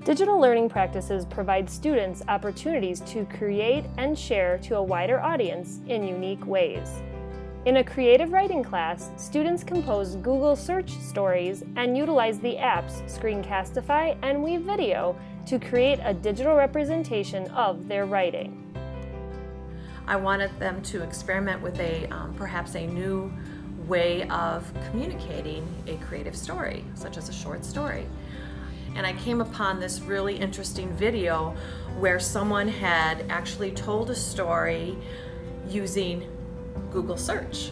Digital learning practices provide students opportunities to create and share to a wider audience in unique ways. In a creative writing class, students compose Google search stories and utilize the apps Screencastify and WeVideo to create a digital representation of their writing. I wanted them to experiment with perhaps a new way of communicating a creative story, such as a short story. And I came upon this really interesting video where someone had actually told a story using Google search.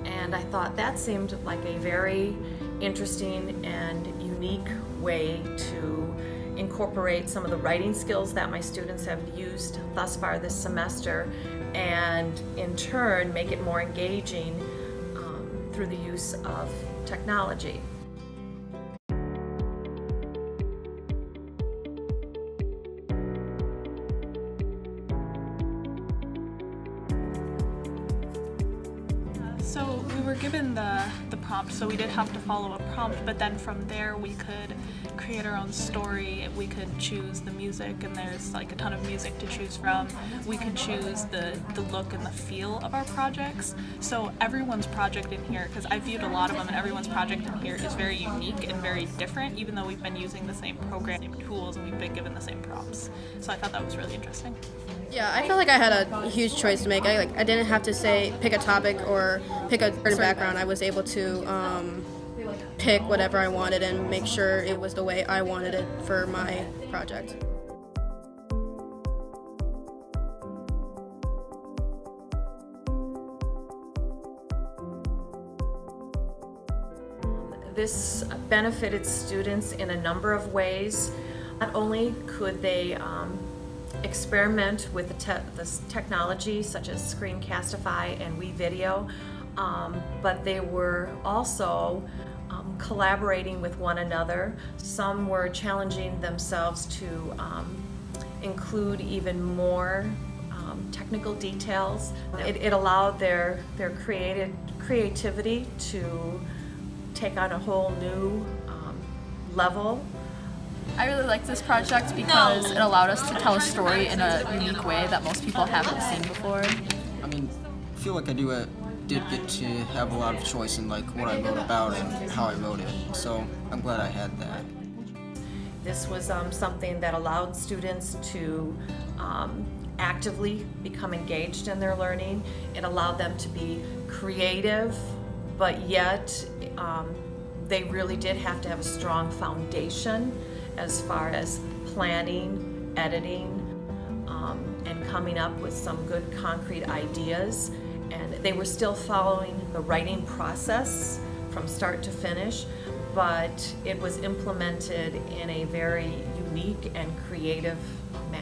And I thought that seemed like a very interesting and unique way to incorporate some of the writing skills that my students have used thus far this semester, and in turn make it more engaging through the use of technology. So we were given the prompt, so we did have to follow a prompt, but then from there we could create our own story. We could choose the music, and there's like a ton of music to choose from. We could choose the look and the feel of our projects. So everyone's project in here, because I viewed a lot of them, and everyone's project in here is very unique and very different, even though we've been using the same programming tools and we've been given the same prompts. So I thought that was really interesting. Yeah, I felt like I had a huge choice to make. I didn't have to pick a topic or pick a certain background. I was able to pick whatever I wanted and make sure it was the way I wanted it for my project. This benefited students in a number of ways. Not only could they experiment with the technology such as Screencastify and WeVideo, but they were also collaborating with one another. Some were challenging themselves to include even more technical details. It allowed their creativity to take on a whole new level. I really liked this project because it allowed us to tell a story in a unique way that most people haven't seen before. I mean, I feel like I did get to have a lot of choice in like what I wrote about and how I wrote it. So I'm glad I had that. This was something that allowed students to actively become engaged in their learning. It allowed them to be creative, but yet they really did have to have a strong foundation as far as planning, editing, and coming up with some good concrete ideas. And they were still following the writing process from start to finish, but it was implemented in a very unique and creative manner.